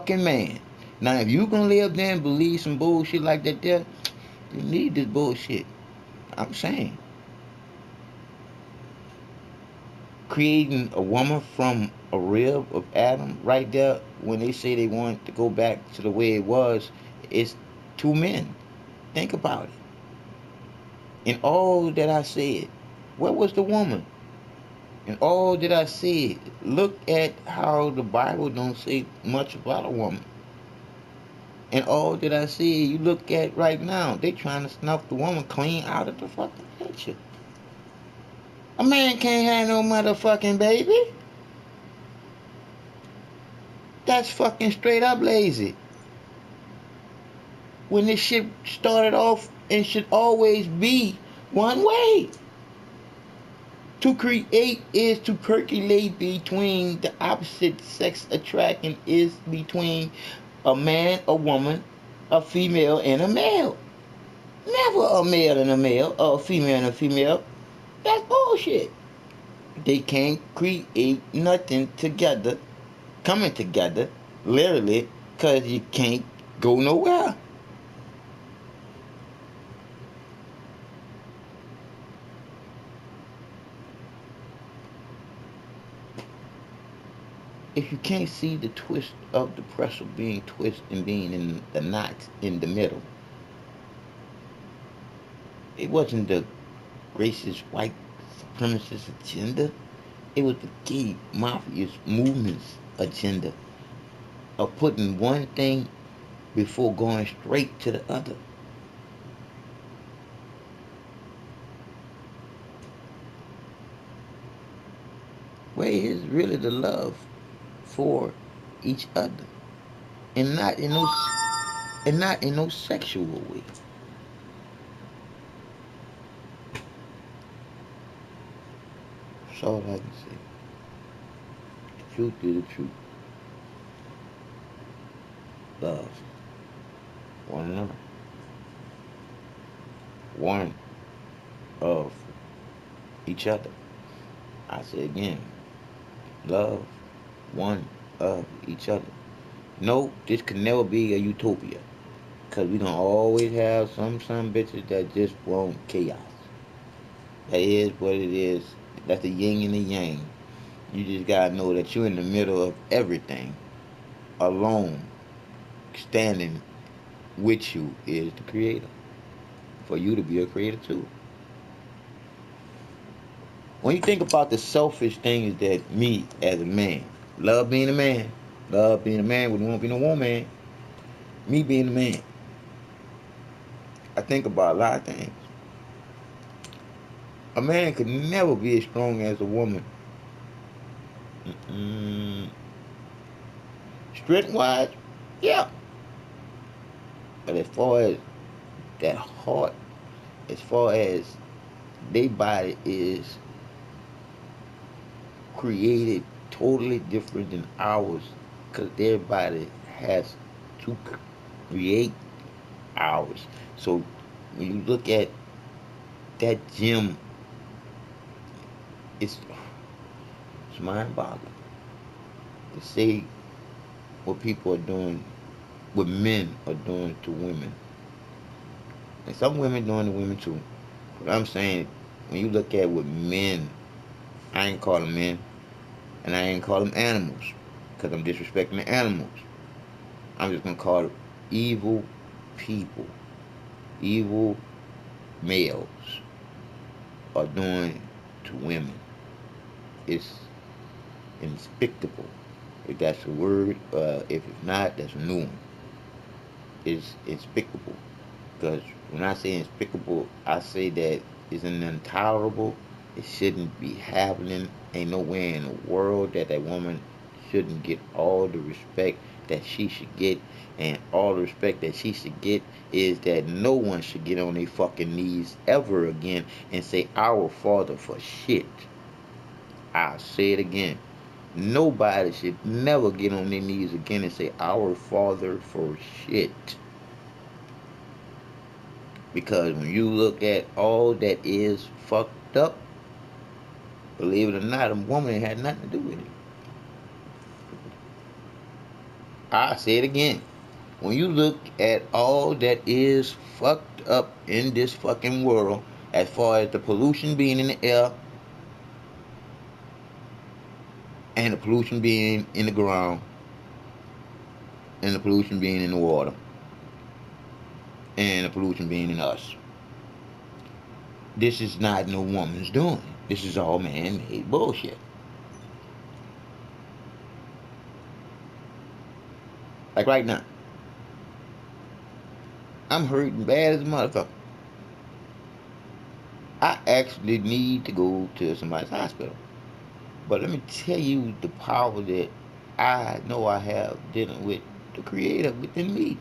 fucking man. Now, if you gonna live there and believe some bullshit like that there, you need this bullshit. I'm saying. Creating a woman from a rib of Adam right there when they say they want to go back to the way it was, it's two men. Think about it. In all that I said, where was the woman? In all that I said, look at how the Bible don't say much about a woman. And all that I said, you look at right now, they trying to snuff the woman clean out of the fucking picture. A man can't have no motherfucking baby. That's fucking straight up lazy. When this shit started off and should always be one way. To create is to percolate between the opposite sex attraction is between a man, a woman, a female, and a male. Never a male and a male, or a female and a female. That's bullshit. They can't create nothing together, coming together, literally, because you can't go nowhere. If you can't see the twist of the pretzel being twisted and being in the knot in the middle, it wasn't the racist white supremacist agenda. It was the gay mafia movement's agenda of putting one thing before going straight to the other. Where is really the love for each other, and not in no sexual way. That's all I can say. The truth is the truth. Love one another. One of each other. I say again, love one of each other. No, this could never be a utopia. Cause we gonna always have some bitches that just want chaos. That is what it is. That's the yin and the yang. You just gotta know that you're in the middle of everything. Alone. Standing with you is the creator. For you to be a creator too. When you think about the selfish things that me as a man, love being a man, love being a man, we won't be no woman, me being a man, I think about a lot of things. A man could never be as strong as a woman. Mm-mm. Strength wise, yeah. But as far as that heart, as far as their body is created totally different than ours, because their body has to create ours. So when you look at that gym, it's, it's mind boggling to say what people are doing, what men are doing to women. And some women doing to women too. But I'm saying, when you look at what men, I ain't call them men, and I ain't call them animals, because I'm disrespecting the animals. I'm just gonna call it evil people, evil males are doing to women. It's despicable. If that's a word, if it's not, that's a new one. It's despicable. Because when I say despicable, I say that it's an intolerable. It shouldn't be happening. Ain't nowhere in the world that that woman shouldn't get all the respect that she should get. And all the respect that she should get is that no one should get on their fucking knees ever again and say our father for shit. I'll say it again. Nobody should never get on their knees again and say our father for shit. Because when you look at all that is fucked up, believe it or not, a woman had nothing to do with it. I say it again. When you look at all that is fucked up in this fucking world, as far as the pollution being in the air and the pollution being in the ground and the pollution being in the water and the pollution being in us, this is not no woman's doing. This is all man-made bullshit. Like right now, I'm hurting bad as a motherfucker. I actually need to go to somebody's hospital. But let me tell you the power that I know I have dealing with the creator within me.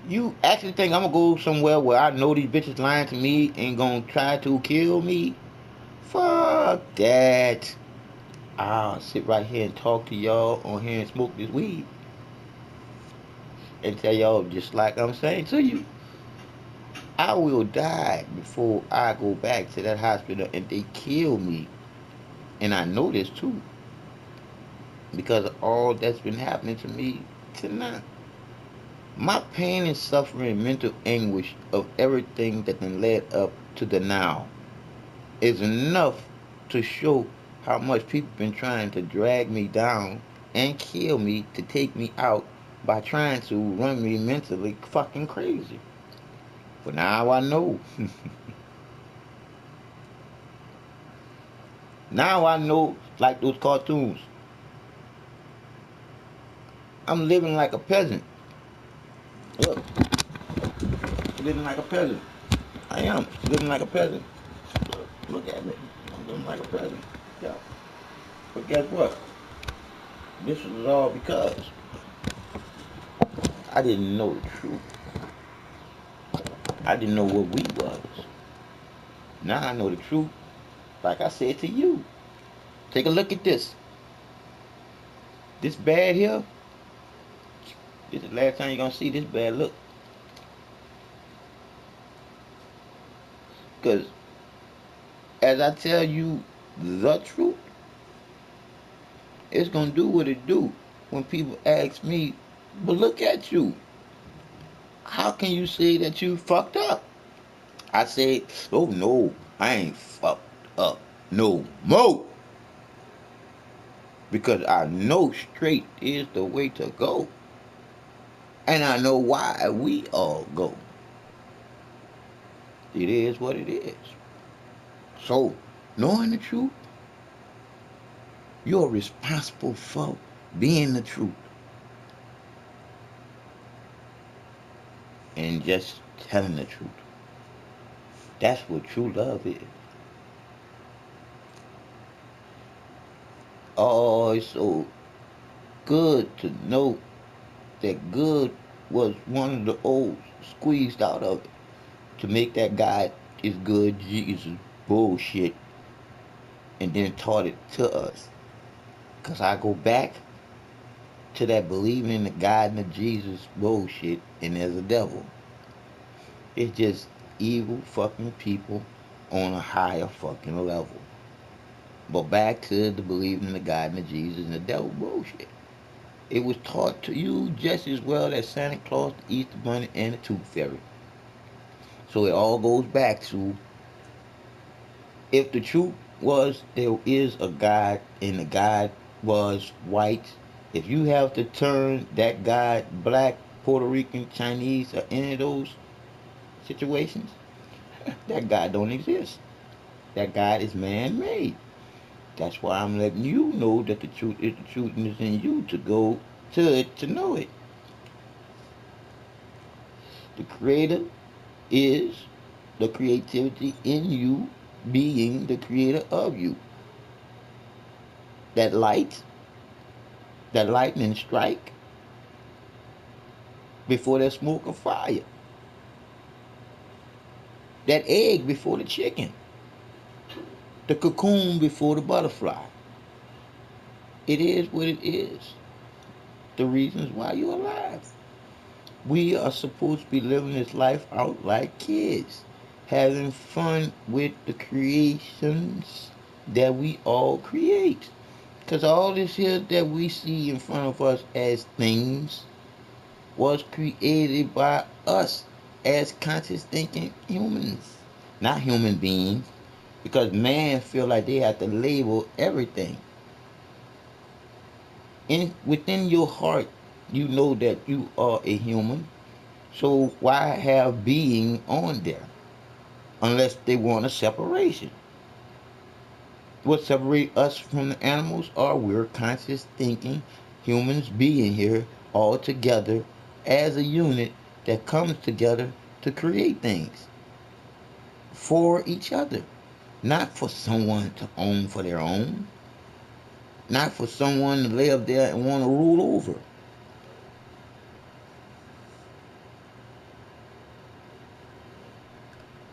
You actually think I'm gonna go somewhere where I know these bitches lying to me and gonna try to kill me? Fuck that. I'll sit right here and talk to y'all on here and smoke this weed and tell y'all just like I'm saying to you. I will die before I go back to that hospital and they kill me. And I know this too because of all that's been happening to me tonight. My pain and suffering and mental anguish of everything that then led up to the now is enough to show how much people been trying to drag me down and kill me to take me out by trying to run me mentally fucking crazy. But now I know. Now I know, like those cartoons. I'm living like a peasant. Look, living like a peasant. I am living like a peasant. Look at me. I'm living like a peasant. Yeah. But guess what? This was all because I didn't know the truth. I didn't know what we was. Now I know the truth. Like I said to you, take a look at this. This bad here, this is the last time you're gonna see this bad look. Because as I tell you the truth, it's gonna do what it do when people ask me, but look at you. How can you say that you fucked up? I say, oh no, I ain't fucked up no more. Because I know straight is the way to go. And I know why we all go. It is what it is. So, knowing the truth, you're responsible for being the truth. And just telling the truth. That's what true love is. Oh, it's so good to know that good was one of the old squeezed out of it to make that guy is good Jesus bullshit and then taught it to us. Because I go back to that believing in the God and the Jesus bullshit and there's a devil. It's just evil fucking people on a higher fucking level. But back to the believing in the God and the Jesus and the devil bullshit. It was taught to you just as well as Santa Claus, the Easter Bunny, and the Tooth Fairy. So it all goes back to if the truth was there is a God and the God was white, if you have to turn that God black, Puerto Rican, Chinese, or any of those situations, that God don't exist. That God is man-made. That's why I'm letting you know that the truth is the truth and it's in you to go to it to know it. The creator is the creativity in you being the creator of you. That light, that lightning strike before that smoke of fire. That egg before the chicken. The cocoon before the butterfly. It is what it is. The reasons why you're alive. We are supposed to be living this life out like kids, having fun with the creations that we all create. Because all this here that we see in front of us as things was created by us as conscious thinking humans, not human beings. Because man feel like they have to label everything. Within your heart, you know that you are a human. So why have being on there? Unless they want a separation. What separates us from the animals are we're conscious thinking humans being here all together as a unit that comes together to create things for each other, not for someone to own for their own, not for someone to live there and want to rule over.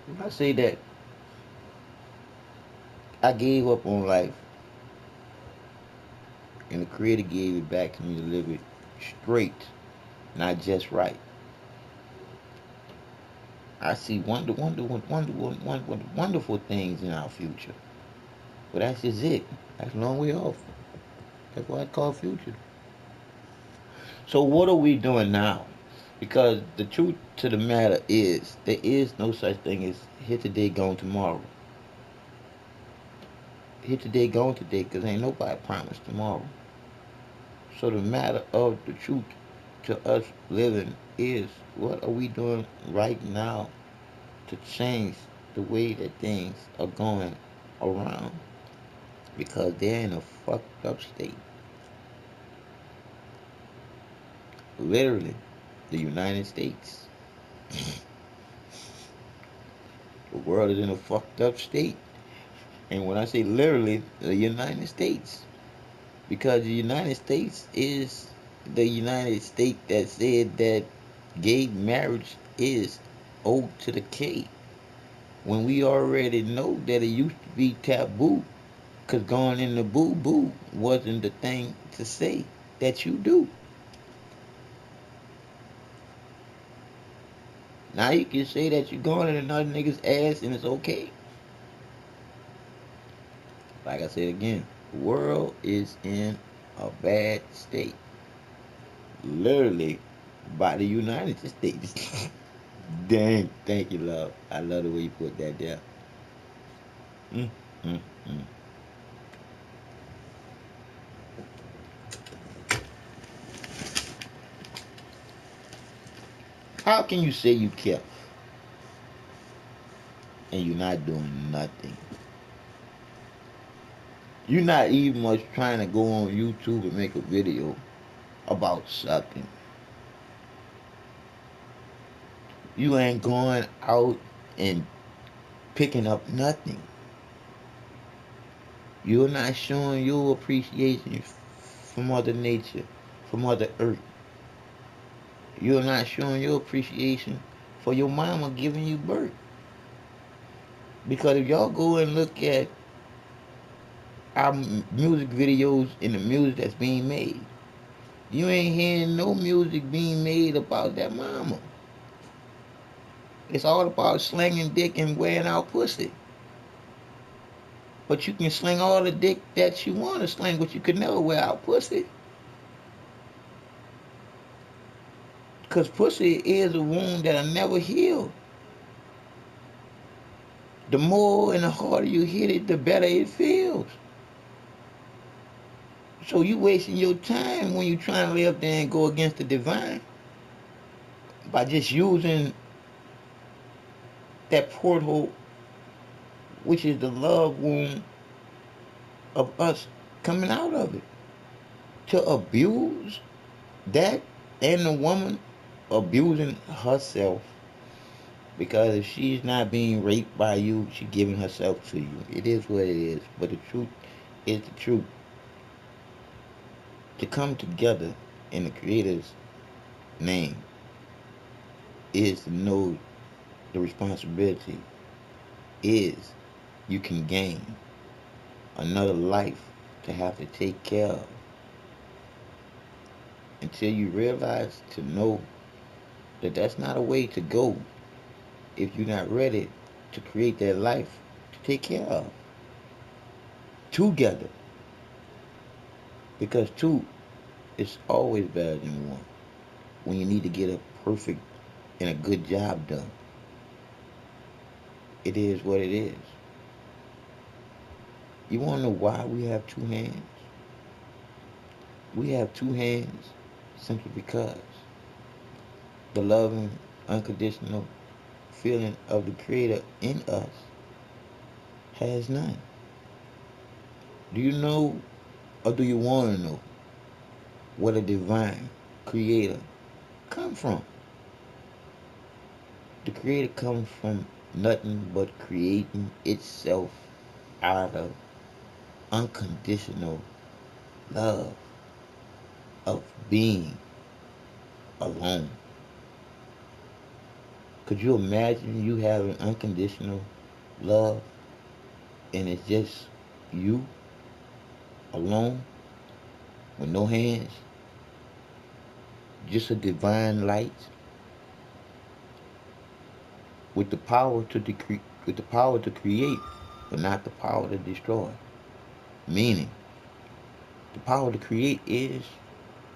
When I say that I gave up on life and the Creator gave it back to me to live it straight, not just right. I see wonderful things in our future. But that's just it. That's a long way off. That's why I call future. So what are we doing now? Because the truth to the matter is, there is no such thing as here today, gone tomorrow. Here today, gone today, because ain't nobody promised tomorrow. So the matter of the truth to us living is, what are we doing right now to change the way that things are going around? Because they're in a fucked up state. Literally, the United States. The world is in a fucked up state. And when I say literally, the United States. Because the United States is the United States that said that gay marriage is owed to the K. When we already know that it used to be taboo. Because going in the boo boo wasn't the thing to say that you do. Now you can say that you're going in another nigga's ass and it's okay. Like I said again, the world is in a bad state. Literally by the United States. Dang, thank you, love. I love the way you put that there. Mm, mm, mm. How can you say you care and you're not doing nothing? You're not even much trying to go on YouTube and make a video about something. You ain't going out and picking up nothing. You're not showing your appreciation for Mother Nature, for Mother Earth. You're not showing your appreciation for your mama giving you birth. Because if y'all go and look at our music videos and the music that's being made, you ain't hearing no music being made about that mama. It's all about slinging dick and wearing out pussy. But you can sling all the dick that you want to sling, but you could never wear out pussy. Because pussy is a wound that'll never heal. The more and the harder you hit it, the better it feels. So you wasting your time when you trying to lay up there and go against the divine by just using that porthole, which is the love wound of us coming out of it. To abuse that and the woman abusing herself, because if she's not being raped by you, she's giving herself to you. It is what it is. But the truth is the truth. To come together in the Creator's name is to know the responsibility is you can gain another life to have to take care of until you realize to know that that's not a way to go if you're not ready to create that life to take care of together. Because two is always better than one. When you need to get a perfect and a good job done, it is what it is. You want to know why we have two hands? We have two hands simply because the loving, unconditional feeling of the Creator in us has none. Do you know, or do you want to know, where the divine Creator come from? The Creator comes from nothing but creating itself out of unconditional love of being alone. Could you imagine you having unconditional love and it's just you alone with no hands, just a divine light with the power to with the power to create, but not the power to destroy. Meaning, the power to create is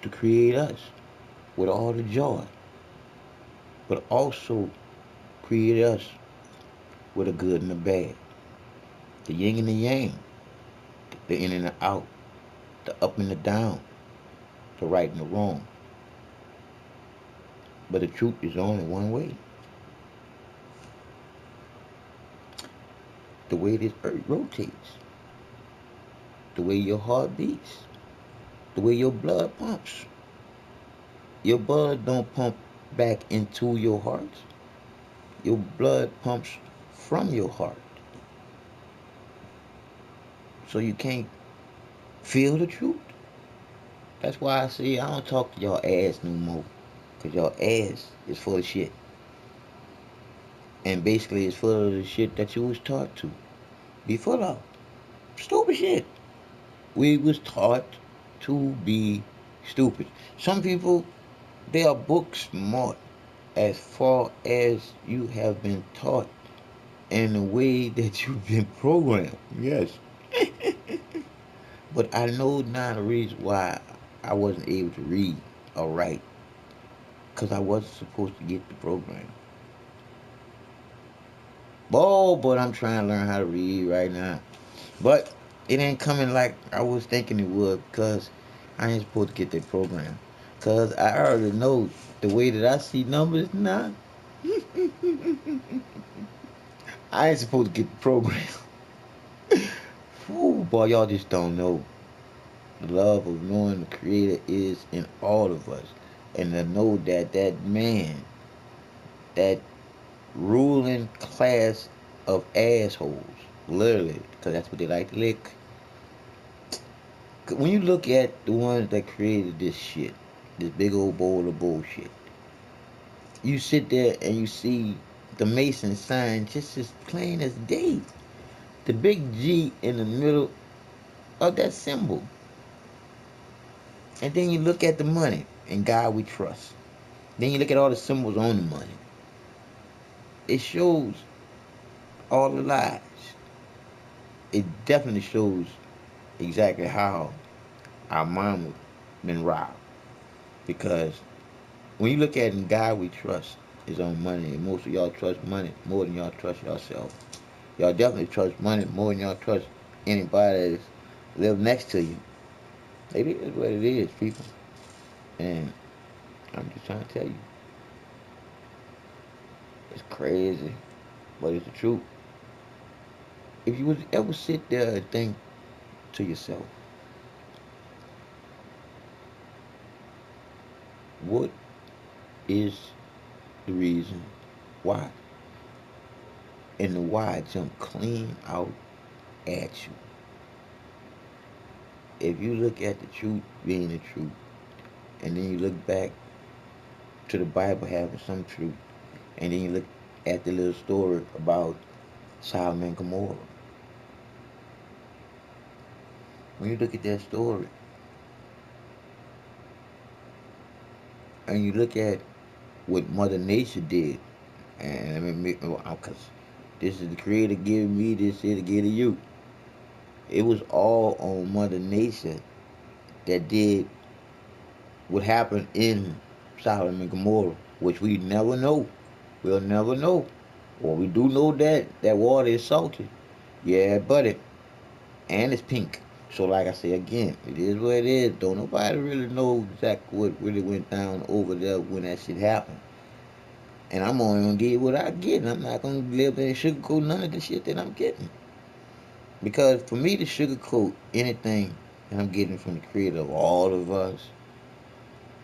to create us with all the joy, but also create us with a good and a bad, the yin and the yang, the in and the out, the up and the down, the right and the wrong. But the truth is only one way. The way this earth rotates, the way your heart beats, the way your blood pumps. Your blood don't pump back into your heart. Your blood pumps from your heart. So you can't feel the truth. That's why I say I don't talk to y'all ass no more. Cause y'all ass is full of shit. And basically it's full of the shit that you was taught to be full of. Stupid shit. We was taught to be stupid. Some people, they are book smart as far as you have been taught and the way that you've been programmed. Yes. But I know now the reason why I wasn't able to read or write. Because I wasn't supposed to get the program. Oh, but I'm trying to learn how to read right now. But it ain't coming like I was thinking it would because I ain't supposed to get that program. Because I already know the way that I see numbers now, I ain't supposed to get the program. Whew, boy, y'all just don't know. The love of knowing the Creator is in all of us. And to know that that man, that ruling class of assholes, literally, because that's what they like to lick. When you look at the ones that created this shit, this big old bowl of bullshit, you sit there and you see the Mason sign just as plain as day. The big G in the middle of that symbol. And then you look at the money, in God we trust. Then you look at all the symbols on the money. It shows all the lies. It definitely shows exactly how our mama been robbed. Because when you look at in God we trust is on money, and most of y'all trust money more than y'all trust yourself. Y'all definitely trust money more than y'all trust anybody that live next to you. It is what it is, people. And I'm just trying to tell you, it's crazy, but it's the truth. If you would ever sit there and think to yourself, what is the reason why? And the why jump clean out at you. If you look at the truth being the truth, and then you look back to the Bible having some truth, and then you look at the little story about Sodom and Gomorrah. When you look at that story, and you look at what Mother Nature did, and I mean, because this is the Creator giving me this here to give to you. It was all on Mother Nature that did what happened in Sodom and Gomorrah, which we never know. We'll never know. Well, we do know that that water is salty. Yeah, buddy. And it's pink. So, like I say again, it is what it is. Don't nobody really know exactly what really went down over there when that shit happened. And I'm only gonna get what I get. And I'm not gonna live and sugarcoat none of the shit that I'm getting. Because for me to sugarcoat anything that I'm getting from the creator of all of us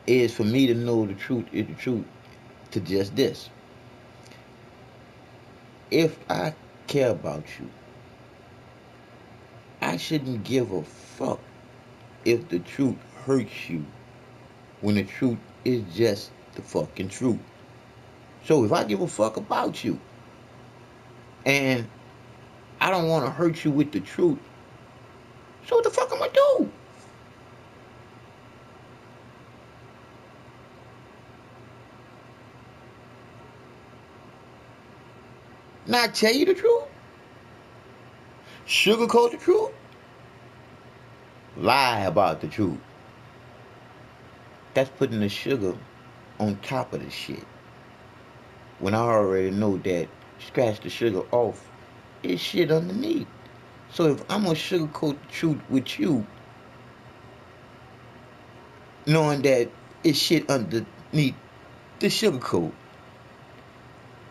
is for me to know the truth is the truth to just this. If I care about you, I shouldn't give a fuck if the truth hurts you when the truth is just the fucking truth. So if I give a fuck about you and I don't want to hurt you with the truth, so what the fuck am I do? Not tell you the truth? Sugarcoat the truth? Lie about the truth? That's putting the sugar on top of the shit. When I already know that scratch the sugar off, it's shit underneath. So if I'm gonna sugarcoat the truth with you, knowing that it's shit underneath the sugar coat,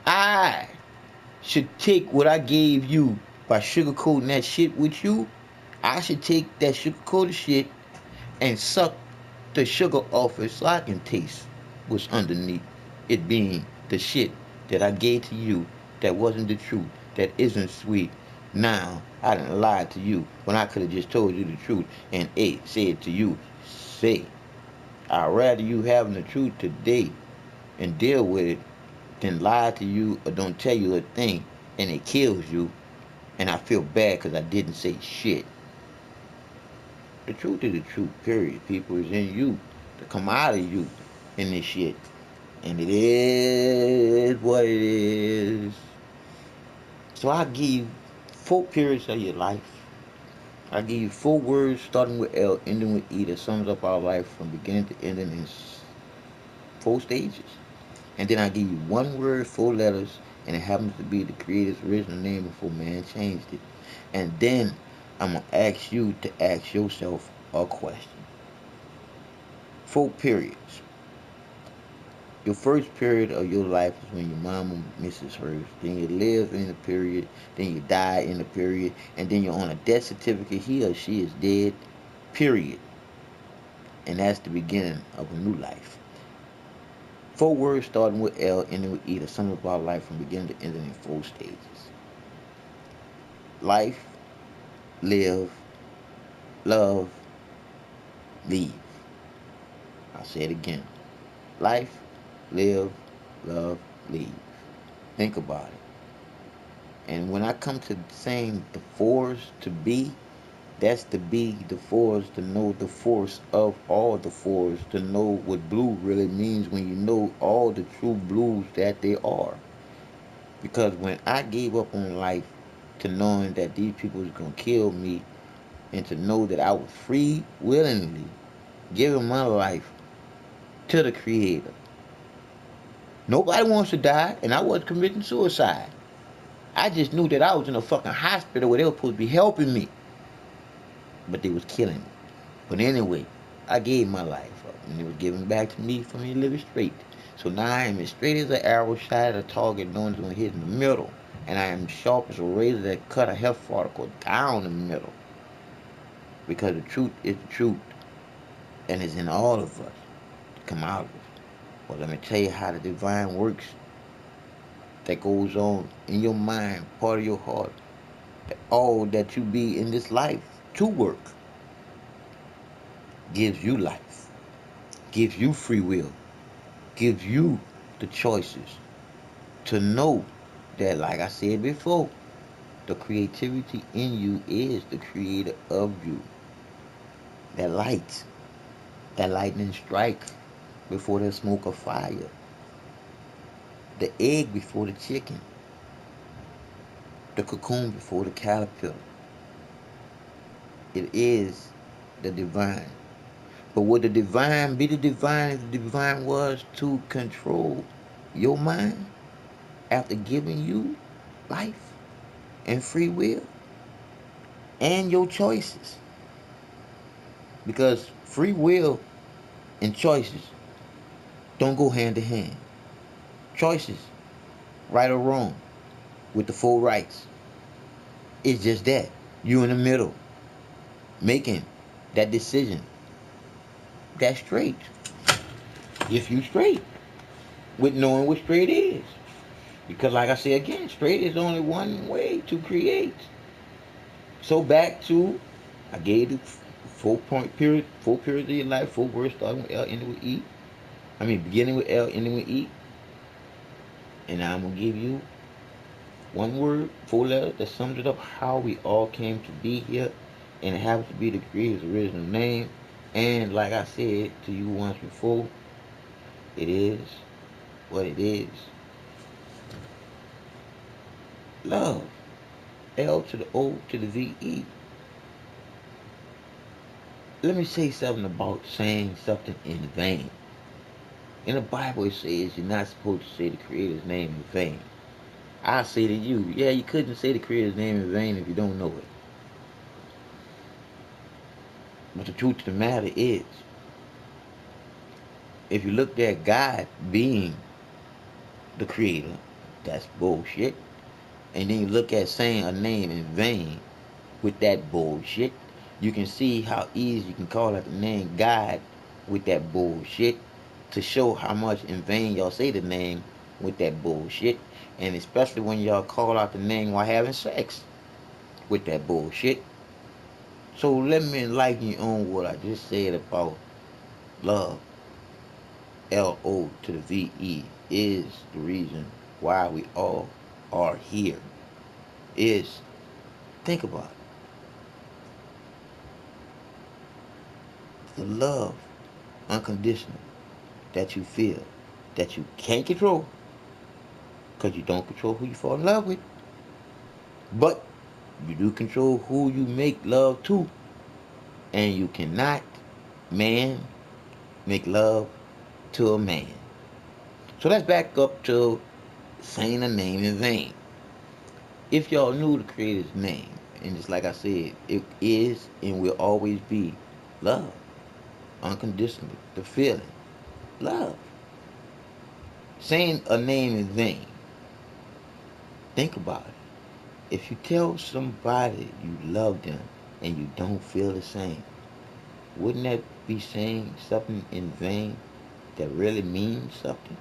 I should take what I gave you by sugarcoating that shit with you. I should take that sugar coated shit and suck the sugar off it so I can taste what's underneath it being the shit that I gave to you that wasn't the truth, that isn't sweet. Now I done lied to you when I could have just told you the truth and said to you, say, I'd rather you having the truth today and deal with it than lie to you or don't tell you a thing and it kills you and I feel bad because I didn't say shit. The truth is the truth, period. People is in you to come out of you in this shit. And it is what it is. So I give you 4 periods of your life. I give you 4 words starting with L, ending with E that sums up our life from beginning to ending in 4 stages. And then I give you 1 word, 4 letters, and it happens to be the creator's original name before man changed it. And then I'm gonna ask you to ask yourself a question. 4 periods. Your first period of your life is when your mama misses hers. Then you live in the period. Then you die in the period. And then you're on a death certificate. He or she is dead. Period. And that's the beginning of a new life. 4 words starting with L, ending with E, the sum of our life from beginning to ending in 4 stages. Life, live, love, leave. I'll say it again. Life, live, love, leave. Think about it. And when I come to saying the fours to be, that's to be the fours, to know the force of all the fours, to know what blue really means when you know all the true blues that they are. Because when I gave up on life to knowing that these people was gonna kill me and to know that I was free willingly giving my life to the creator. Nobody wants to die and I wasn't committing suicide. I just knew that I was in a fucking hospital where they were supposed to be helping me. But they was killing me. But anyway, I gave my life up and it was given back to me for me to live it straight. So now I am as straight as an arrow shot at a target knowing it's gonna hit in the middle. And I am sharp as a razor that cut a health particle down the middle. Because the truth is the truth. And it's in all of us to come out of it. Well, let me tell you how the divine works that goes on in your mind, part of your heart. That all that you be in this life to work gives you life, gives you free will, gives you the choices to know that, like I said before, the creativity in you is the creator of you. That light, that lightning strike before the smoke of fire, the egg before the chicken, the cocoon before the caterpillar. It is the divine. But would the divine be the divine if the divine was to control your mind after giving you life and free will and your choices? Because free will and choices don't go hand to hand. Choices, right or wrong, with the full rights. It's just that. You in the middle, making that decision. That's straight. If you straight, with knowing what straight is. Because like I say again, straight is only one way to create. So back to, I gave the 4 point period, 4 periods of your life, 4 words starting with L, ending with E. I mean beginning with L, ending with E. And now I'm gonna give you one word, 4 letters that sums it up how we all came to be here. And it happens to be the creator's original name. And like I said to you once before, it is what it is. Love. L to the O to the VE. Let me say something about saying something in vain. In the Bible, it says you're not supposed to say the Creator's name in vain. I say to you, yeah, you couldn't say the Creator's name in vain if you don't know it. But the truth of the matter is, if you looked at God being the Creator, that's bullshit. And then you look at saying a name in vain with that bullshit, you can see how easy you can call out the name God with that bullshit to show how much in vain y'all say the name with that bullshit. And especially when y'all call out the name while having sex with that bullshit. So let me enlighten you on what I just said about love. L-O to the V-E is the reason why we all are here. Is, think about it, the love, unconditional, that you feel, that you can't control, because you don't control who you fall in love with, but you do control who you make love to, and you cannot, man, make love to a man. So let's back up to saying a name in vain. If y'all knew the Creator's name, and just like I said, it is and will always be love, unconditionally, the feeling, love. Saying a name in vain, think about it. If you tell somebody you love them and you don't feel the same, wouldn't that be saying something in vain that really means something?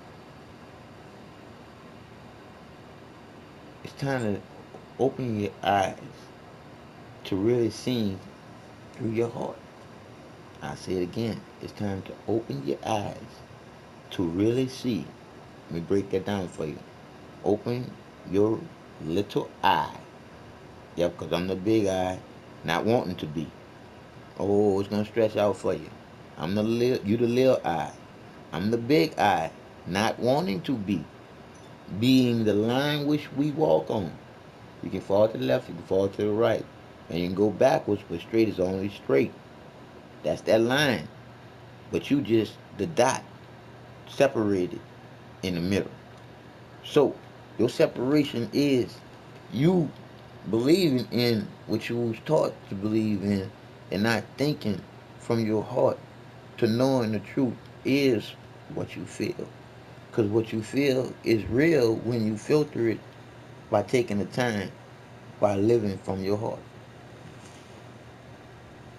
It's time to open your eyes to really see through your heart. I say it again. It's time to open your eyes to really see. Let me break that down for you. Open your little eye. Yep, because I'm the big eye, not wanting to be. Oh, it's gonna stretch out for you. I'm the little, you the little eye. I'm the big eye, not wanting to be. Being the line which we walk on. You can fall to the left, you can fall to the right. And you can go backwards, but straight is only straight. That's that line. But you just the dot separated in the middle. So your separation is you believing in what you was taught to believe in and not thinking from your heart to knowing the truth is what you feel. Because what you feel is real when you filter it by taking the time, by living from your heart.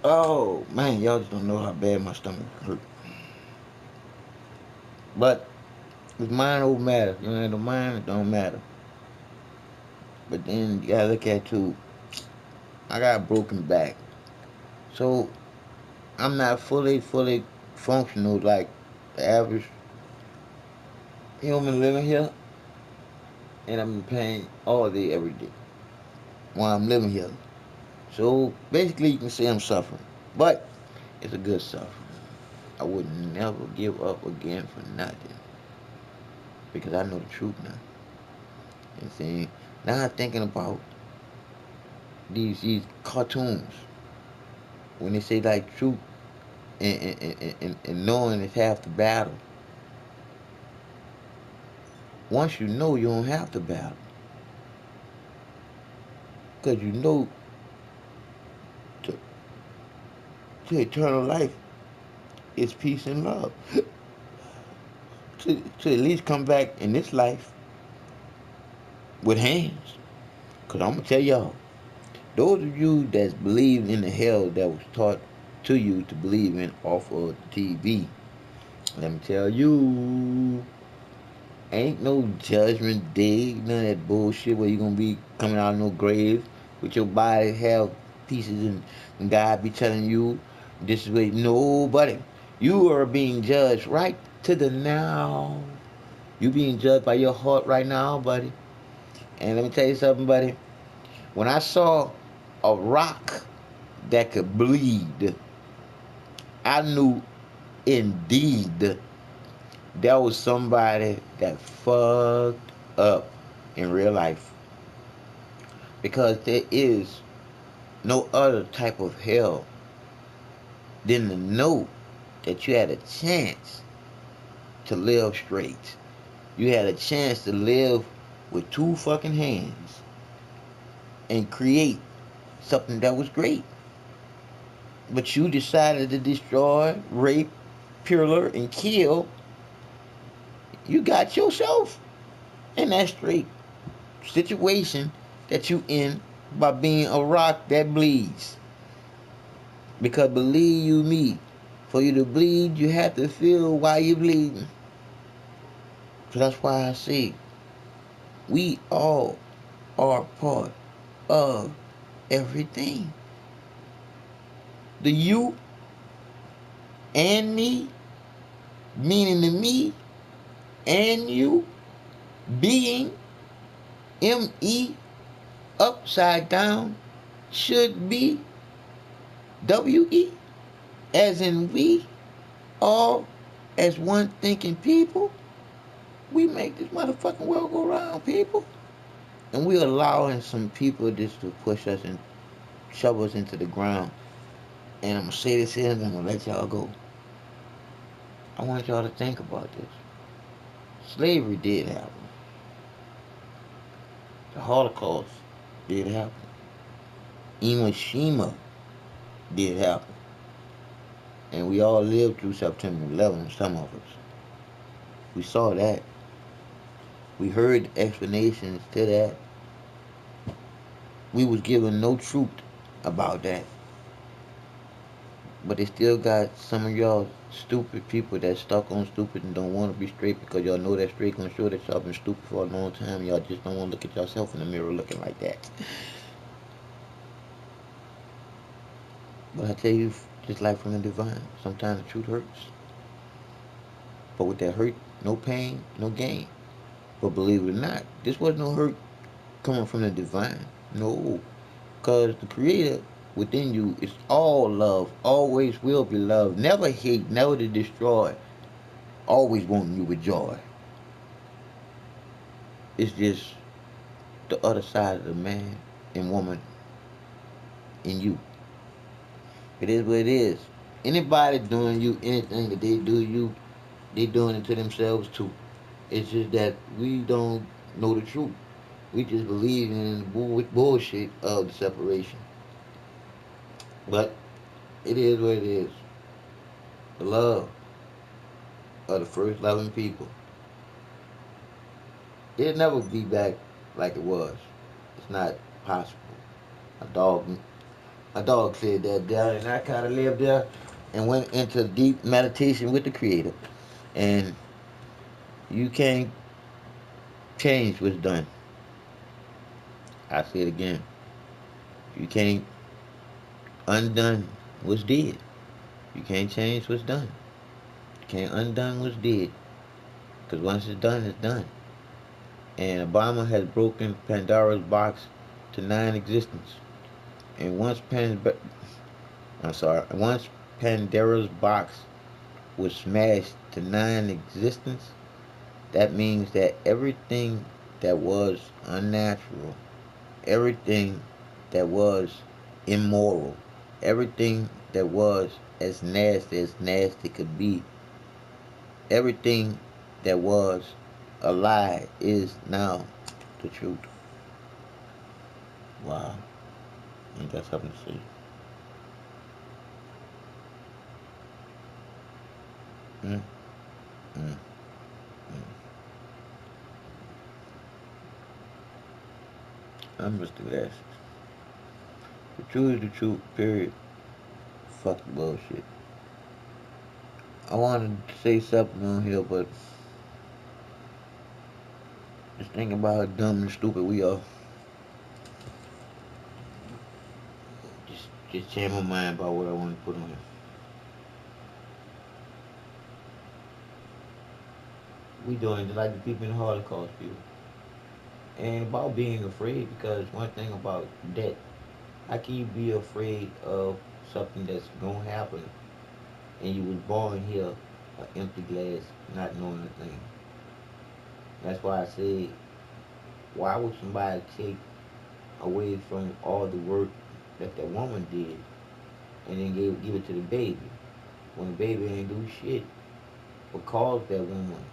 Oh man, y'all just don't know how bad my stomach hurt. But if mine don't matter. You know, the mind it don't matter. But then you gotta look at too. I got a broken back, so I'm not fully functional like the average human living here, and I'm in pain all day, every day while I'm living here. So basically, you can say I'm suffering, but it's a good suffering. I would never give up again for nothing because I know the truth now. And see, now I'm thinking about these cartoons when they say like truth and knowing is half the battle. Once you know, you don't have to battle. Because you know to, to eternal life is peace and love. To at least come back in this life with hands. Because I'm going to tell y'all, those of you that believe in the hell that was taught to you to believe in off of the TV, let me tell you, ain't no judgment day, none of that bullshit where you gonna be coming out of no grave with your body have pieces and God be telling you this is where nobody. You are being judged right to the now. You being judged by your heart right now, buddy. And let me tell you something, buddy. When I saw a rock that could bleed, I knew indeed there was somebody that fucked up in real life. Because there is no other type of hell than to know that you had a chance to live straight. You had a chance to live with two fucking hands and create something that was great. But you decided to destroy, rape, pillage, and kill. You got yourself in that straight situation that you in by being a rock that bleeds. Because believe you me, for you to bleed, you have to feel why you bleeding. So that's why I say we all are part of everything. The you and me, meaning the me and you, being M-E upside down should be W-E, as in we all as one thinking people. We make this motherfucking world go round, people. And we allowing some people just to push us and shove us into the ground. And I'm gonna say this here and I'm gonna let y'all go. I want y'all to think about this. Slavery did happen. The Holocaust did happen. Hiroshima did happen. And we all lived through September 11th, some of us. We saw that. We heard explanations to that. We was given no truth about that. But they still got some of y'all stupid people that stuck on stupid and don't want to be straight because y'all know that straight gonna show that y'all been stupid for a long time. Y'all just don't want to look at yourself in the mirror looking like that. But I tell you, just like from the divine, sometimes the truth hurts. But with that hurt, no pain, no gain. But believe it or not, this was no hurt coming from the divine. No. Because the creator within you is all love, always will be love, never hate, never to destroy, always wanting you with joy. It's just the other side of the man and woman in you. It is what it is. Anybody doing you anything that they do you, they doing it to themselves too. It's just that we don't know the truth. We just believe in the bullshit of the separation. But it is what it is. The love of the first loving people. It'll never be back like it was. It's not possible. A dog, a dog said that there, and I kind of lived there and went into deep meditation with the Creator. And you can't change what's done. I say it again. You can't undone what's dead. You can't change what's done. You can't undone what's dead. Because once it's done, it's done. And Obama has broken Pandora's box to non-existence. And once Pandora's box was smashed to non-existence, that means that everything that was unnatural, everything that was immoral, everything that was as nasty could be. Everything that was a lie is now the truth. Wow. Ain't that something to see? Mm, mm, mm. I'm Mr. Glasses. The truth is the truth, period. Fuck the bullshit. I wanted to say something on here, but just thinking about how dumb and stupid we are. Just change my mind about what I want to put on here. We doing just like the people in the Holocaust, people. And about being afraid, because one thing about death, how can you be afraid of something that's gonna happen and you was born here an empty glass, not knowing a thing? That's why I say, why would somebody take away from all the work that that woman did and then give it to the baby when the baby ain't do shit but caused that woman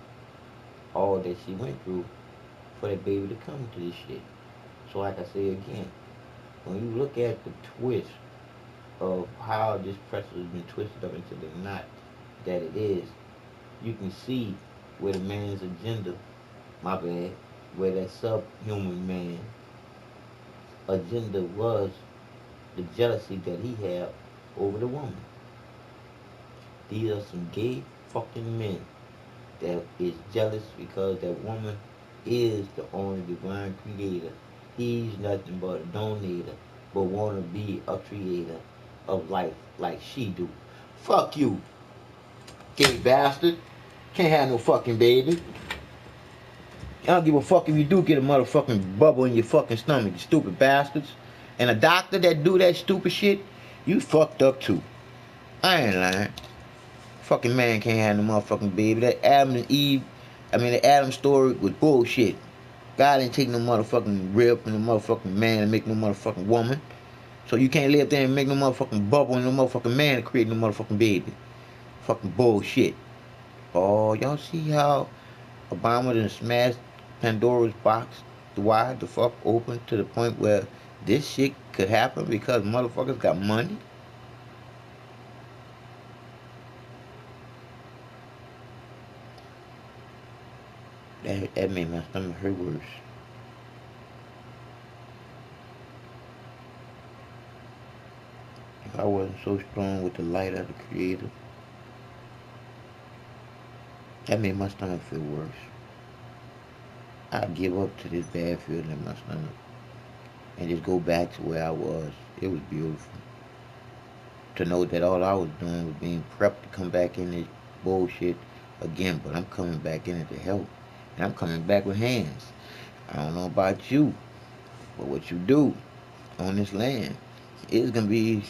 all that she went through for that baby to come to this shit. So like I say again, when you look at the twist of how this pretzel has been twisted up into the knot that it is, you can see where the man's agenda, my bad, where that subhuman man agenda was the jealousy that he had over the woman. These are some gay fucking men that is jealous because that woman is the only divine creator. He's nothing but a donator, but wanna be a creator of life like she do. Fuck you, gay bastard. Can't have no fucking baby. I don't give a fuck if you do get a motherfucking bubble in your fucking stomach, you stupid bastards. And a doctor that do that stupid shit, you fucked up too. I ain't lying. Fucking man can't have no motherfucking baby. That Adam and Eve, the Adam story was bullshit. God ain't take no motherfucking rib from no motherfucking man and make no motherfucking woman. So you can't live there and make no motherfucking bubble in no motherfucking man to create no motherfucking baby. Fucking bullshit. Oh, y'all see how Obama done smashed Pandora's box wide the fuck open to the point where this shit could happen because motherfuckers got money? That made my stomach hurt worse. If I wasn't so strong with the light of the Creator, that made my stomach feel worse. I'd give up to this bad feeling in my stomach and just go back to where I was. It was beautiful. To know that all I was doing was being prepped to come back in this bullshit again, but I'm coming back in it to help. And I'm coming back with hands. I don't know about you, but what you do on this land is gonna be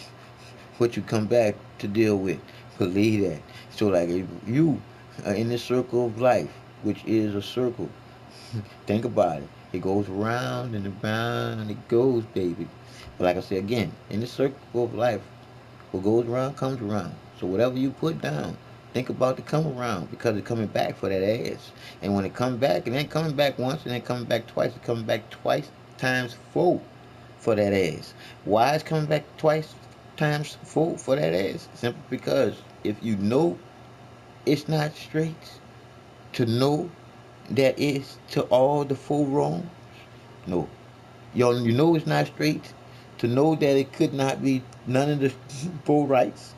what you come back to deal with. Believe that. So like if you are in this circle of life, which is a circle, think about it. It goes round and around it goes, baby. But like I said again, in the circle of life, what goes around comes around. So whatever you put down, think about the come around because it's coming back for that ass. And when it comes back, it ain't coming back once, it ain't coming back twice, it's coming back twice times four for that ass. Why is coming back twice times four for that ass? Simply because if you know it's not straight, to know that it's to all the four wrongs, no. You know it's not straight, to know that it could not be none of the four rights.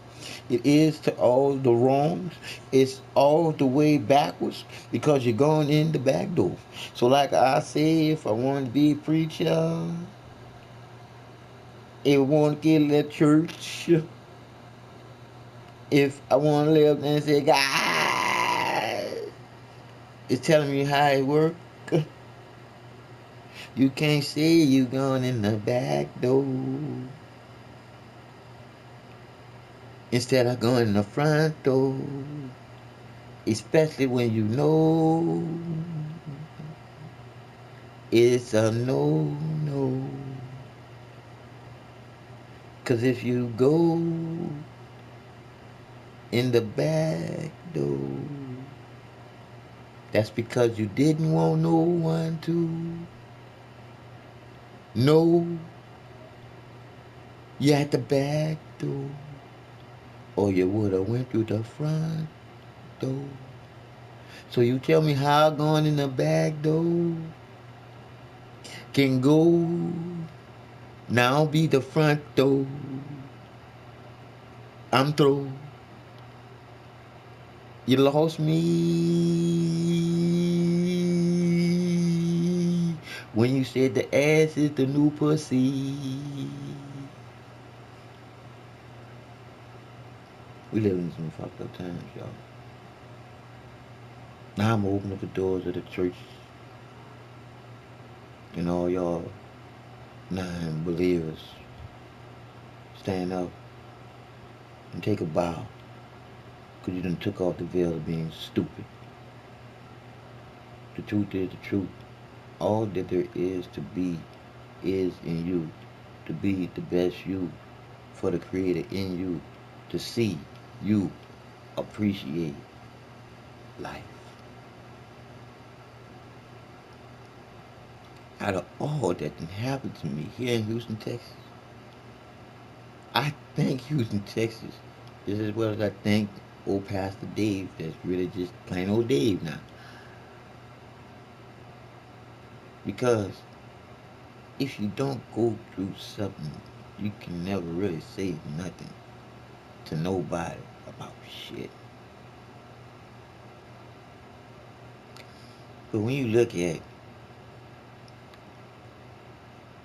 It is to all the wrongs. It's all the way backwards because you're going in the back door. So like I say, if I want to be a preacher, if I want to get at church, if I want to live and say, God is telling me how it works, you can't say you going in the back door instead of going in the front door. Especially when you know it's a no, no. Cause if you go in the back door. That's because you didn't want no one to know you at the back door. Or you would have went through the front door. So you tell me how going in the back door can go. Now be the front door. I'm through. You lost me when you said the ass is the new pussy. We live in some fucked up times, y'all. Now I'm opening up the doors of the church and all y'all non-believers stand up and take a bow because you done took off the veil of being stupid. The truth is the truth. All that there is to be is in you. To be the best you for the Creator in you. To see you appreciate life. Out of all that can happen to me here in Houston, Texas, I thank Houston, Texas just as well as I thank old Pastor Dave that's really just plain old Dave now. Because if you don't go through something, you can never really say nothing to nobody about shit. But when you look at,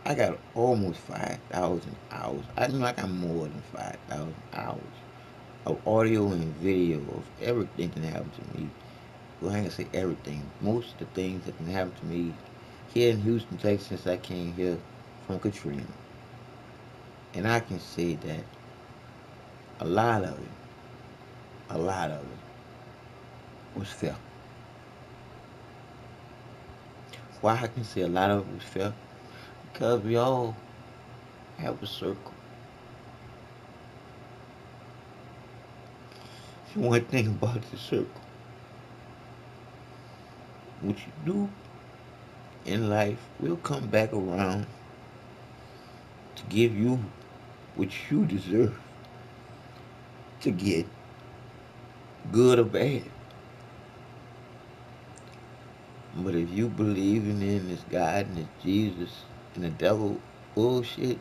I got almost 5,000 hours. I know I got more than 5,000 hours of audio and video of everything that happened to me. Well, I ain't gonna say everything. Most of the things that can happen to me here in Houston, Texas, since I came here from Katrina. And I can say that a lot of it, a lot of it was fair. Why I can say a lot of it was fair? Because we all have a circle. One thing about the circle, what you do in life will come back around to give you what you deserve to get, good or bad. But if you believing in this God and this Jesus and the devil bullshit,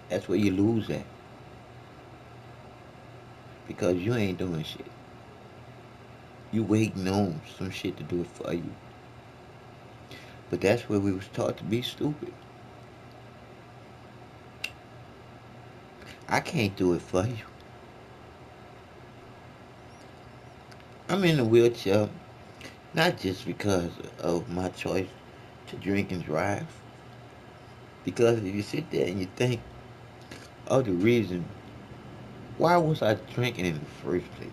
that's where you lose at. Because you ain't doing shit. You waiting on some shit to do it for you. But that's where we was taught to be stupid. I can't do it for you. I'm in a wheelchair, not just because of my choice to drink and drive. Because if you sit there and you think of the reason, why was I drinking in the first place?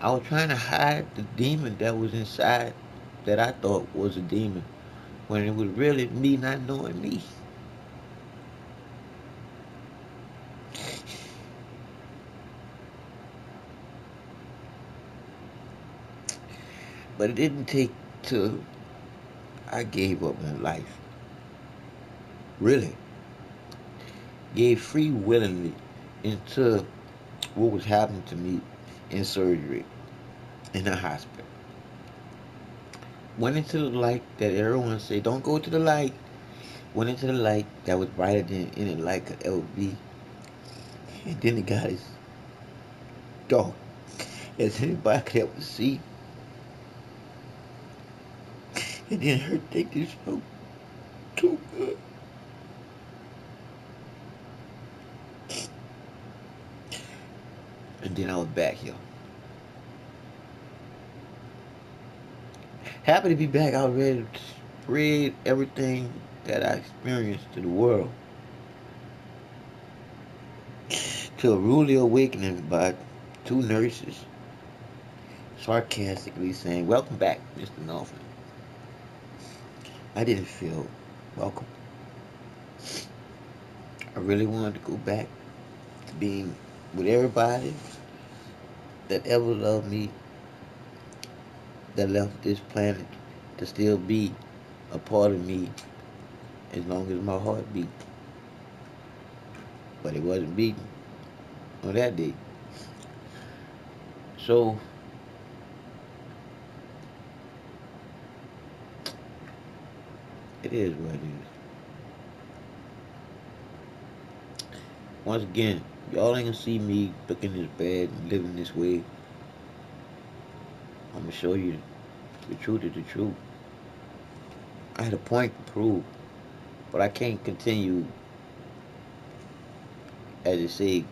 I was trying to hide the demon that was inside that I thought was a demon when it was really me not knowing me. But it didn't take till I gave up on life. Really. Gave free willingly into what was happening to me in surgery in the hospital. Went into the light that everyone said, don't go to the light. Went into the light that was brighter than any light could ever be. And then it got as dark as anybody could ever see. And then her think this felt too good. And then I was back here. Happy to be back. I was ready to spread everything that I experienced to the world. To a ruly awakening by two nurses sarcastically saying, welcome back, Mr. Northman. I didn't feel welcome. I really wanted to go back to being with everybody that ever loved me, that left this planet, to still be a part of me as long as my heart beat. But it wasn't beating on that day. So it is what it is. Once again, y'all ain't gonna see me looking this bad and living this way. I'm gonna show you the truth is the truth. I had a point to prove, but I can't continue, as they say,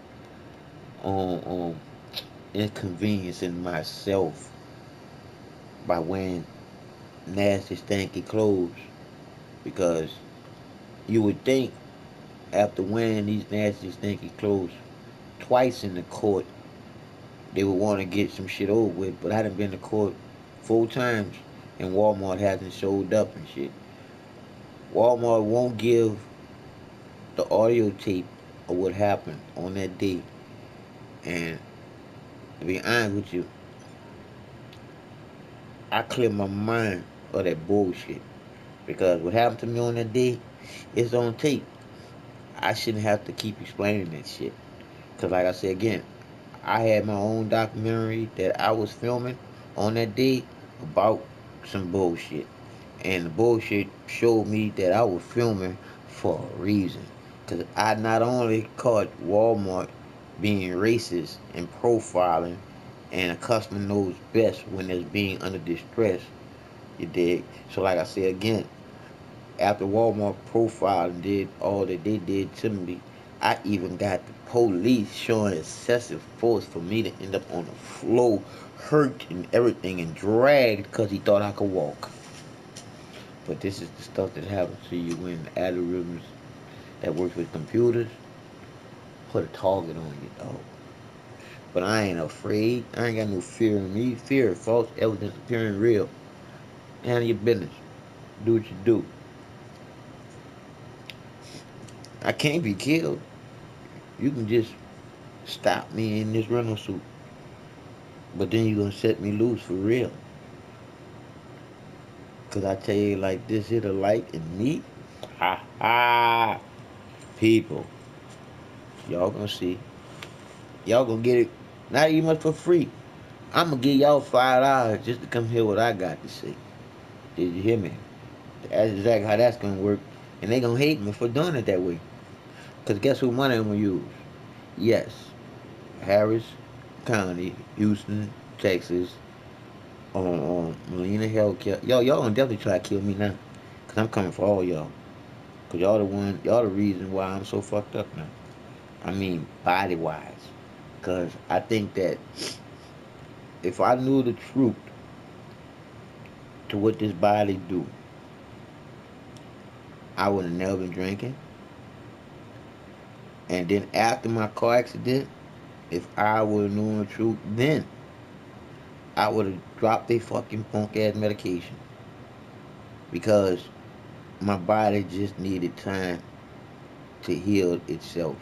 on inconveniencing myself by wearing nasty, stanky clothes. Because you would think after wearing these nasty, stanky clothes twice in the court, they would want to get some shit over with. But I done been to court 4 times and Walmart hasn't showed up and shit. Walmart won't give the audio tape of what happened on that day. And to be honest with you, I clear my mind of that bullshit. Because what happened to me on that day is on tape. I shouldn't have to keep explaining that shit. Because like I said again, I had my own documentary that I was filming on that day about some bullshit. And the bullshit showed me that I was filming for a reason. Because I not only caught Walmart being racist and profiling, and a customer knows best when they're being under distress, you dig? So like I said again, after Walmart profiled and did all that they did to me, I even got the police showing excessive force for me to end up on the floor, hurt and everything, and dragged because he thought I could walk. But this is the stuff that happens to you when algorithms that works with computers put a target on you, dog. But I ain't afraid. I ain't got no fear in me. Fear of false evidence appearing real. Handle your business. Do what you do. I can't be killed. You can just stop me in this rental suit. But then you're gonna set me loose for real. Cause I tell you like this here the light in me. Ha ha, people. Y'all gonna see. Y'all gonna get it not even much for free. I'm gonna give y'all $5 just to come hear what I got to say. Did you hear me? That's exactly how that's gonna work. And they gonna hate me for doing it that way. Cause guess who money I'm gonna use? Yes, Harris County, Houston, Texas, on Molina Healthcare. Y'all gonna definitely try to kill me now. Cause I'm coming for all y'all. Cause y'all the reason why I'm so fucked up now. I mean, body wise. Cause I think that if I knew the truth to what this body do, I would have never been drinking. And then after my car accident, if I would have known the truth, then I would have dropped a fucking punk ass medication. Because my body just needed time to heal itself.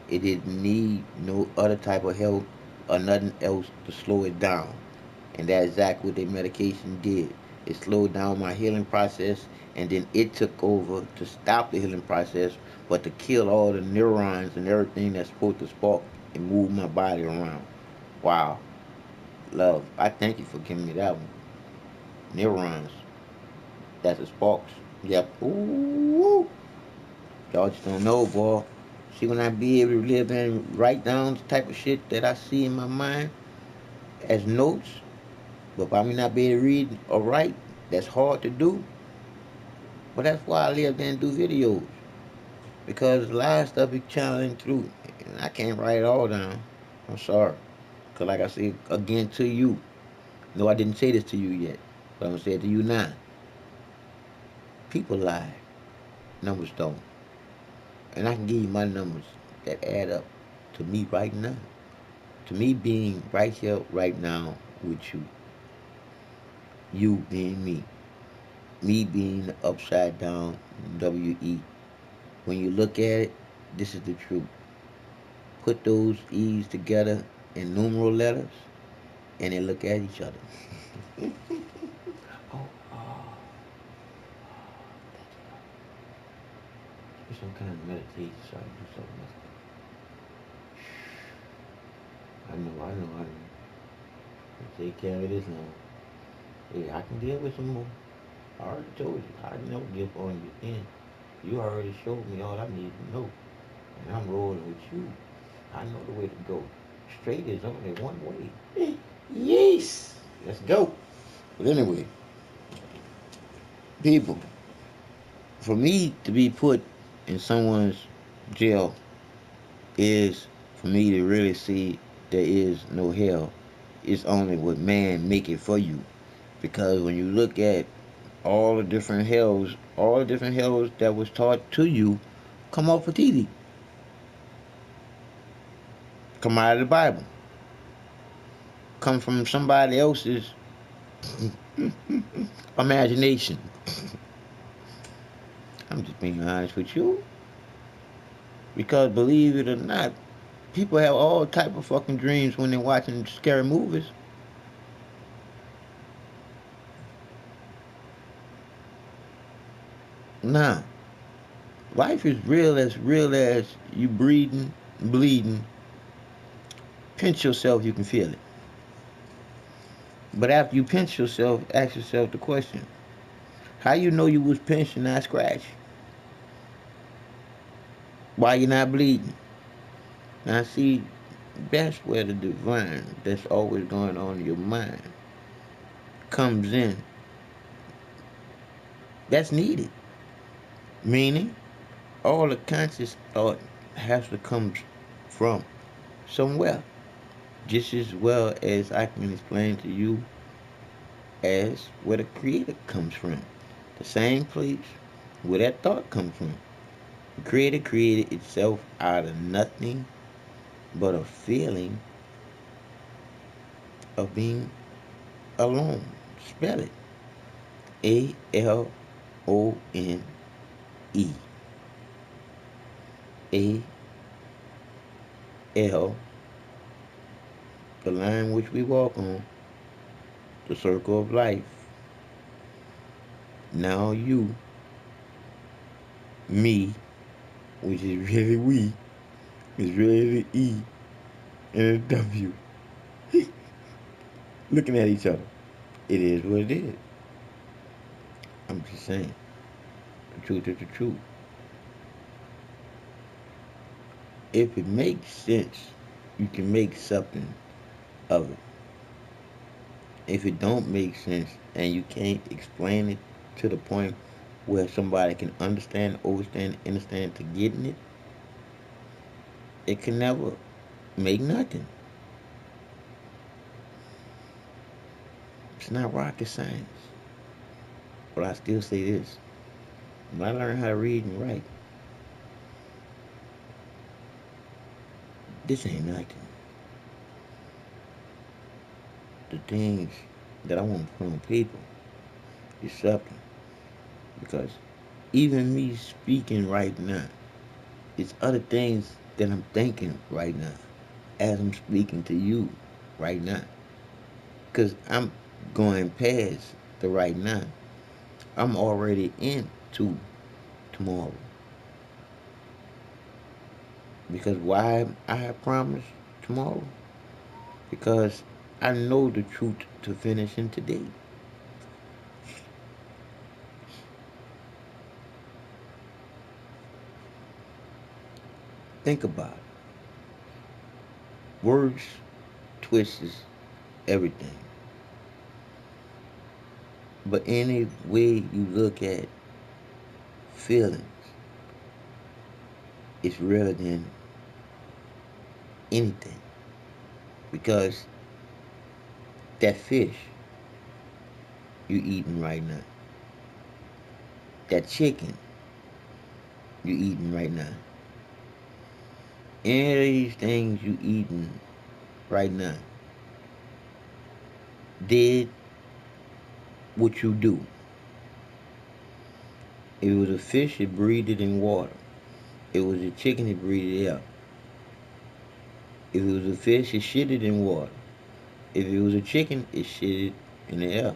It didn't need no other type of help or nothing else to slow it down. And that's exactly what the medication did. It slowed down my healing process, and then it took over to stop the healing process, but to kill all the neurons and everything that's supposed to spark and move my body around. Wow, love, I thank you for giving me that one. Neurons, that's the sparks. Yep. Ooh, y'all just don't know, boy. See, when I be able to live and write down the type of shit that I see in my mind as notes, but if I may not be able to read or write, that's hard to do. But that's why I live there and do videos. Because a lot of stuff be channeling through. And I can't write it all down. I'm sorry. Because like I said again to you, no, I didn't say this to you yet. But I'm going to say it to you now. People lie. Numbers don't. And I can give you my numbers that add up to me right now. To me being right here, right now with you. You being me. Me being the upside down WE. When you look at it, This is the truth. Put those E's together in numeral letters, and they look at each other. Oh, do some kind of meditation so I can do something else. I know. Take care of this now. Hey, I can deal with some more. I already told you. I never give on you then. You already showed me all I need to know. And I'm rolling with you. I know the way to go. Straight is only one way. Yes. Let's go. But anyway, people, for me to be put in someone's jail is for me to really see there is no hell. It's only what man make it for you. Because when you look at all the different hells that was taught to you come off of TV, come out of the Bible, come from somebody else's imagination. I'm just being honest with you. Because believe it or not, people have all type of fucking dreams when they're watching scary movies. Now, life is real as you breathing, bleeding. Pinch yourself, you can feel it. But after you pinch yourself, ask yourself the question: how you know you was pinched and not scratched? Why you not bleeding? Now see, that's where the divine that's always going on in your mind comes in. That's needed. Meaning, all the conscious thought has to come from somewhere. Just as well as I can explain to you as where the creator comes from. The same place where that thought comes from. The creator created itself out of nothing but a feeling of being alone. Spell it. ALONE. AL, the line which we walk on, the circle of life. Now you, me, which is really we, is really the E and a W. Looking at each other. It is what it is. I'm just saying. The truth is the truth. If it makes sense, you can make something of it. If it don't make sense and you can't explain it to the point where somebody can understand, overstand, understand to getting it, it can never make nothing. It's not rocket science. But I still say this. When I learned how to read and write, this ain't nothing. The things that I want to put on paper is something. Because even me speaking right now, it's other things that I'm thinking right now as I'm speaking to you right now. Because I'm going past the right now. I'm already into tomorrow. Because why I have promised tomorrow? Because I know the truth to finish in today. Think about it. Words twists everything. But any way you look at feelings, it's realer than anything. Because that fish you eating right now, that chicken you eating right now, any of these things you eating right now did what you do. It was a fish, it breathed in water. It was a chicken, it breathed air. If it was a fish, it shitted in water. If it was a chicken, it shitted in the air.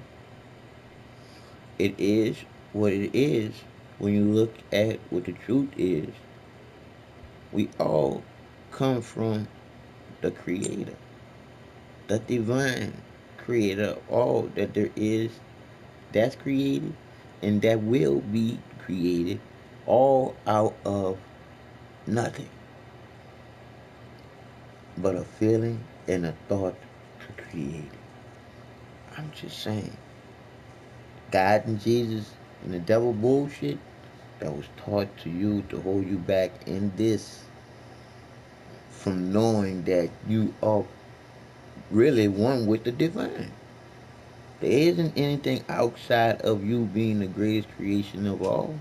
It is what it is when you look at what the truth is. We all come from the Creator, the divine Creator, all that there is that's created and that will be created, all out of nothing but a feeling and a thought to create it. I'm just saying, God and Jesus and the devil bullshit that was taught to you to hold you back in this from knowing that you are really one with the divine. There isn't anything outside of you being the greatest creation of all.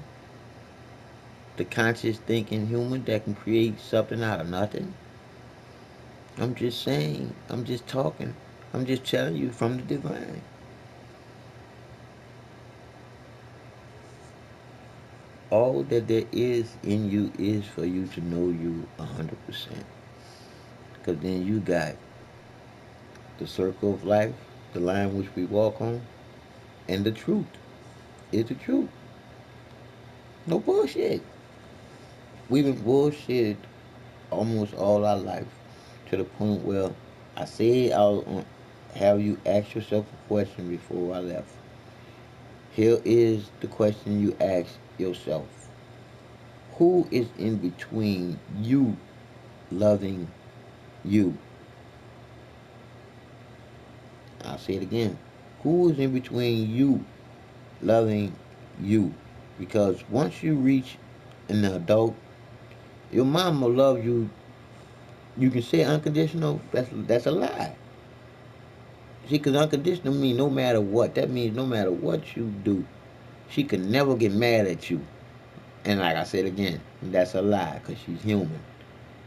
The conscious thinking human that can create something out of nothing. I'm just saying, I'm just talking, I'm just telling you from the divine. All that there is in you is for you to know you 100%. Because then you got the circle of life, the line which we walk on, and the truth is the truth. No bullshit. We've been bullshitted almost all our life to the point where I said I'll have you ask yourself a question before I left. Here is the question you ask yourself. Who is in between you loving you? I'll say it again. Who is in between you loving you? Because once you reach an adult, your mom will love you. You can say unconditional. That's a lie. See, because unconditional means no matter what. That means no matter what you do, she can never get mad at you. And like I said again, that's a lie because she's human.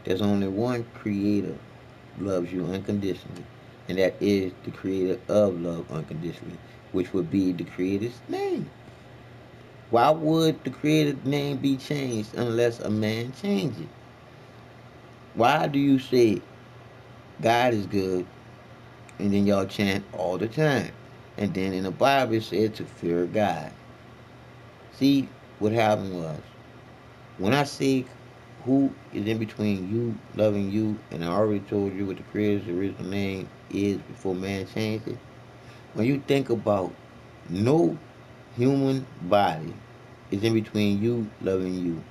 There's only one creator loves you unconditionally, and that is the creator of love unconditionally, which would be the creator's name. Why would the creator's name be changed unless a man change it? Why do you say God is good and then y'all chant all the time? And then in the Bible it said to fear God. See, what happened was when I say who is in between you loving you, and I already told you what the creator's original name is before man changed it. When you think about no human body is in between you loving you.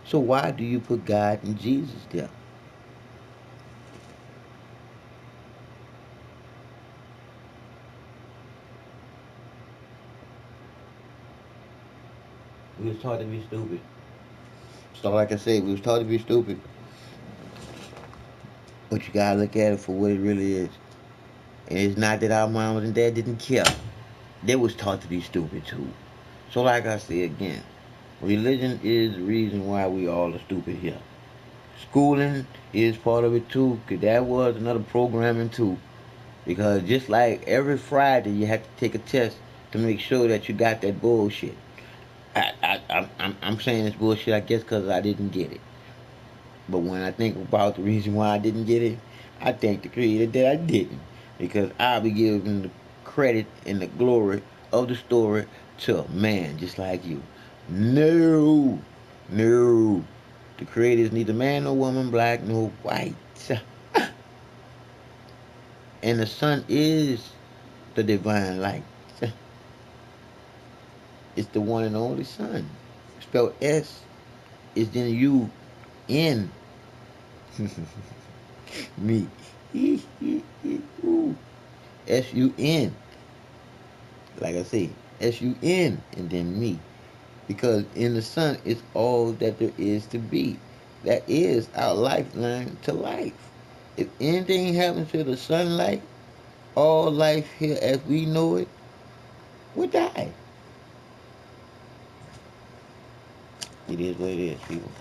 So why do you put God and Jesus there? We was taught to be stupid. So like I said, we was taught to be stupid. But you gotta look at it for what it really is. And it's not that our moms and dad didn't care. They was taught to be stupid too. So like I said again, religion is the reason why we all are stupid here. Schooling is part of it too, cause that was another programming too. Because just like every Friday, you have to take a test to make sure that you got that bullshit. I'm saying this bullshit, I guess, because I didn't get it. But when I think about the reason why I didn't get it, I thank the Creator that I didn't. Because I'll be giving the credit and the glory of the story to a man just like you. No, no. The Creator is neither man nor woman, black nor white. And the sun is the divine light. It's the one and only sun. Spelled S is then U N me. SUN. Like I say, SUN and then me. Because in the sun is all that there is to be. That is our lifeline to life. If anything happens to the sunlight, all life here as we know it will die. It is what it is, people.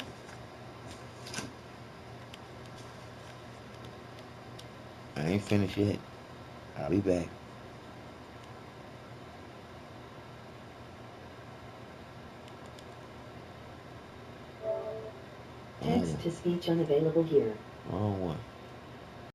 I ain't finished yet. I'll be back. Text to speech unavailable here. Wrong one.